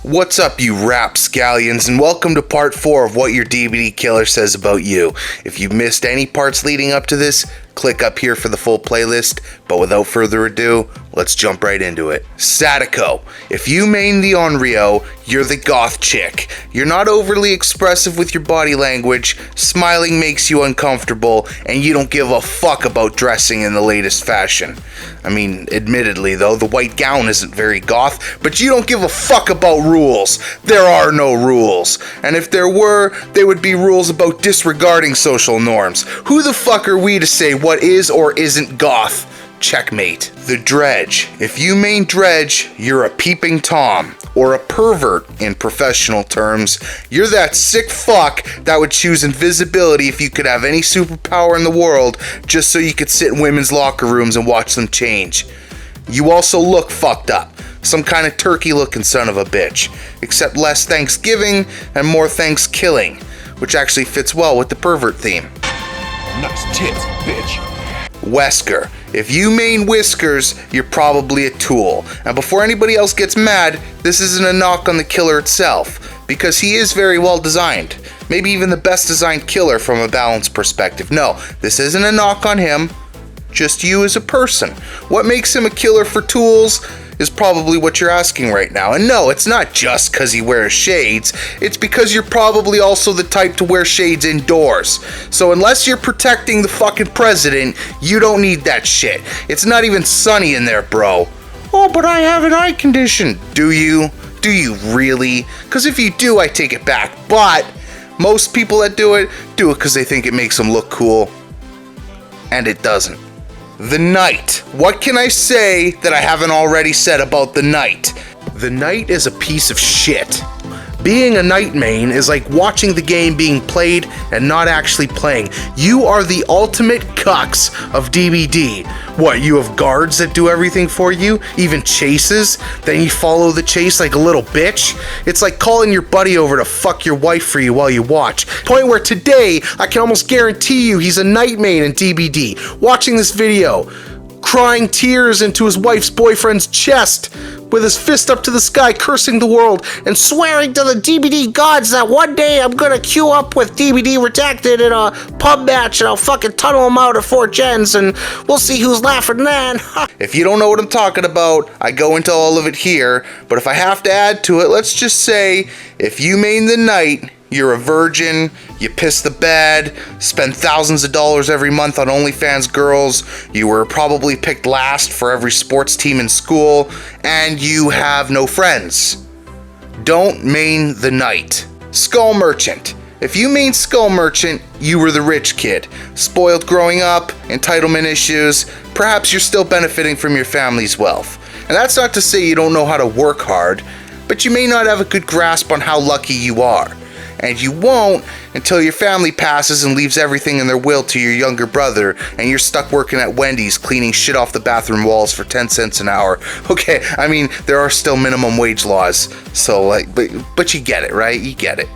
What's up, you rapscallions, and welcome to part 4 of what your DBD killer says about you. If you've missed any parts leading up to this, click up here for the full playlist, but without further ado, let's jump right into it. Sadako. If you main the Onryo, you're the goth chick. You're not overly expressive with your body language, smiling makes you uncomfortable, and you don't give a fuck about dressing in the latest fashion. I mean, admittedly though, the white gown isn't very goth, but you don't give a fuck about rules. There are no rules. And if there were, they would be rules about disregarding social norms. Who the fuck are we to say what is or isn't goth? Checkmate. The Dredge. If you main Dredge, you're a peeping Tom, or a pervert in professional terms. You're that sick fuck that would choose invisibility if you could have any superpower in the world just so you could sit in women's locker rooms and watch them change. You also look fucked up. Some kind of turkey looking son of a bitch. Except less Thanksgiving and more Thanks-killing, which actually fits well with the pervert theme. Nice tits, bitch. Wesker. If you main Whiskers, you're probably a tool. And before anybody else gets mad, this isn't a knock on the killer itself, because he is very well designed. Maybe even the best designed killer from a balanced perspective. No, this isn't a knock on him, just you as a person. What makes him a killer for tools is probably what you're asking right now. And no, it's not just because he wears shades, it's because you're probably also the type to wear shades indoors. So unless you're protecting the fucking president, you don't need that shit. It's not even sunny in there, bro. Oh, but I have an eye condition. Do you? Do you really? Because if you do, I take it back. But most people that do it because they think it makes them look cool. And it doesn't. The Knight. What can I say that I haven't already said about the Knight? The Knight is a piece of shit. Being a Knight main is like watching the game being played and not actually playing. You are the ultimate cucks of DBD. What, you have guards that do everything for you? Even chases? Then you follow the chase like a little bitch? It's like calling your buddy over to fuck your wife for you while you watch. Point where today, I can almost guarantee you he's a Knight main in DBD. Watching this video, crying tears into his wife's boyfriend's chest, with his fist up to the sky, cursing the world, and swearing to the DBD gods that one day I'm gonna queue up with DBD redacted in a pub match and I'll fucking tunnel him out at 4 gens and we'll see who's laughing then. If you don't know what I'm talking about, I go into all of it here, but if I have to add to it, let's just say, if you main the Knight, you're a virgin, you piss the bed, spend thousands of dollars every month on OnlyFans girls, you were probably picked last for every sports team in school, and you have no friends. Don't main the Knight. Skull Merchant. If you main Skull Merchant, you were the rich kid. Spoiled growing up, entitlement issues, perhaps you're still benefiting from your family's wealth. And that's not to say you don't know how to work hard, but you may not have a good grasp on how lucky you are. And you won't until your family passes and leaves everything in their will to your younger brother, and you're stuck working at Wendy's cleaning shit off the bathroom walls for 10 cents an hour. Okay, I mean, there are still minimum wage laws, so but you get it, right? You get it.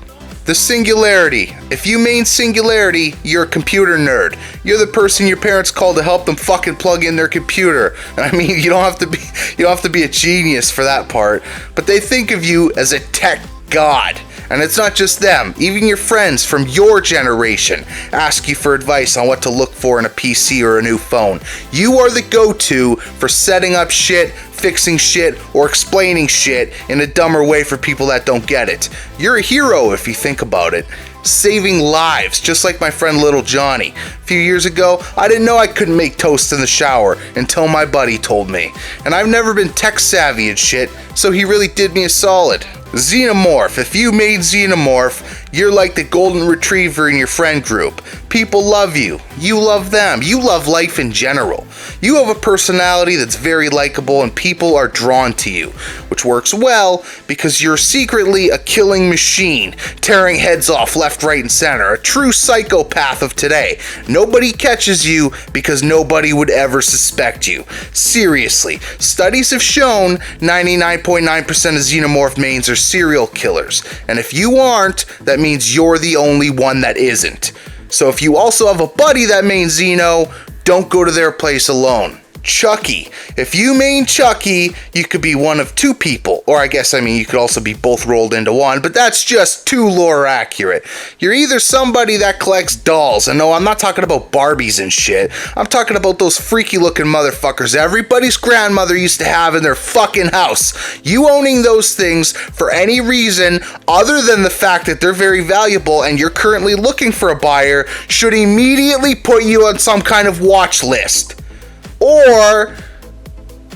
The Singularity. If you main Singularity, you're a computer nerd. You're the person your parents call to help them fucking plug in their computer. I mean, you don't have to be a genius for that part, but they think of you as a tech god. And it's not just them, even your friends from your generation ask you for advice on what to look for in a PC or a new phone. You are the go-to for setting up shit, fixing shit, or explaining shit in a dumber way for people that don't get it. You're a hero if you think about it. Saving lives, just like my friend Little Johnny. A few years ago, I didn't know I couldn't make toast in the shower until my buddy told me. And I've never been tech savvy and shit, so he really did me a solid. Xenomorph. If you made Xenomorph, you're like the golden retriever in your friend group. People love you. You love them. You love life in general. You have a personality that's very likable and people are drawn to you, which works well because you're secretly a killing machine, tearing heads off left, right, and center. A true psychopath of today. Nobody catches you because nobody would ever suspect you. Seriously, studies have shown 99.9% of Xenomorph mains are serial killers. And if you aren't, that means you're the only one that isn't. So if you also have a buddy that mains Xeno, don't go to their place alone. Chucky. If you main Chucky, you could be one of two people. Or I guess, you could also be both rolled into one, but that's just too lore accurate. You're either somebody that collects dolls, and no, I'm not talking about Barbies and shit. I'm talking about those freaky looking motherfuckers everybody's grandmother used to have in their fucking house. You owning those things for any reason other than the fact that they're very valuable and you're currently looking for a buyer should immediately put you on some kind of watch list. Or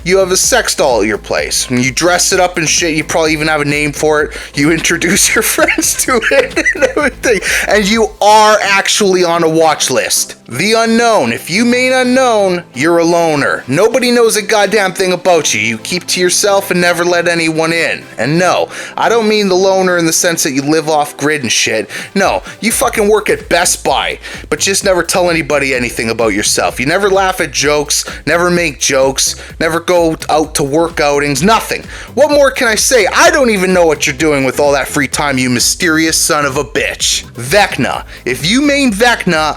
you have a sex doll at your place and you dress it up and shit. You probably even have a name for it. You introduce your friends to it and everything, and you are actually on a watch list. The unknown. If you main unknown, you're a loner. Nobody knows a goddamn thing about you. You keep to yourself and never let anyone in. And no, I don't mean the loner in the sense that you live off grid and shit. No, you fucking work at Best Buy, but just never tell anybody anything about yourself. You never laugh at jokes, never make jokes, never go out to work outings, nothing. What more can I say? I don't even know what you're doing with all that free time, you mysterious son of a bitch. Vecna. If you main Vecna,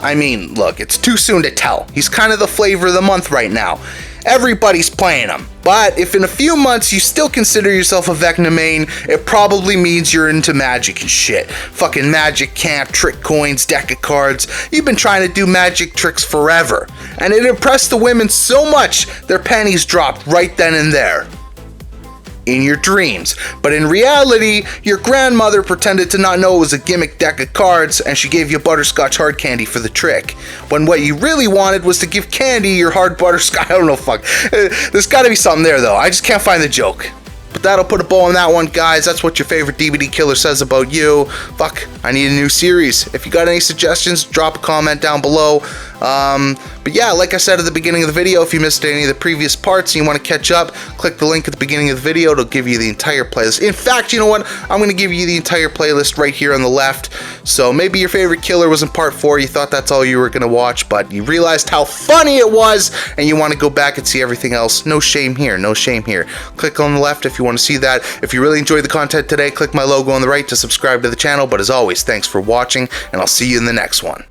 look, it's too soon to tell. He's kind of the flavor of the month right now. Everybody's playing him. But if in a few months you still consider yourself a Vecna main, it probably means you're into magic and shit. Fucking magic camp, trick coins, deck of cards. You've been trying to do magic tricks forever. And it impressed the women so much, their panties dropped right then and there. In your dreams. But in reality, your grandmother pretended to not know it was a gimmick deck of cards and she gave you butterscotch hard candy for the trick. When what you really wanted was to give Candy your hard butterscotch. I don't know, fuck. There's gotta be something there though. I just can't find the joke. But that'll put a bow on that one, guys. That's what your favorite DBD killer says about you. Fuck, I need a new series. If you got any suggestions, drop a comment down below. But yeah, like I said at the beginning of the video, if you missed any of the previous parts and you want to catch up, click the link at the beginning of the video. It'll give you the entire playlist. In fact, you know what? I'm going to give you the entire playlist right here on the left. So maybe your favorite killer was in part 4. You thought that's all you were going to watch, but you realized how funny it was and you want to go back and see everything else. No shame here. No shame here. Click on the left if you want to see that. If you really enjoyed the content today, click my logo on the right to subscribe to the channel. But as always, thanks for watching, and I'll see you in the next one.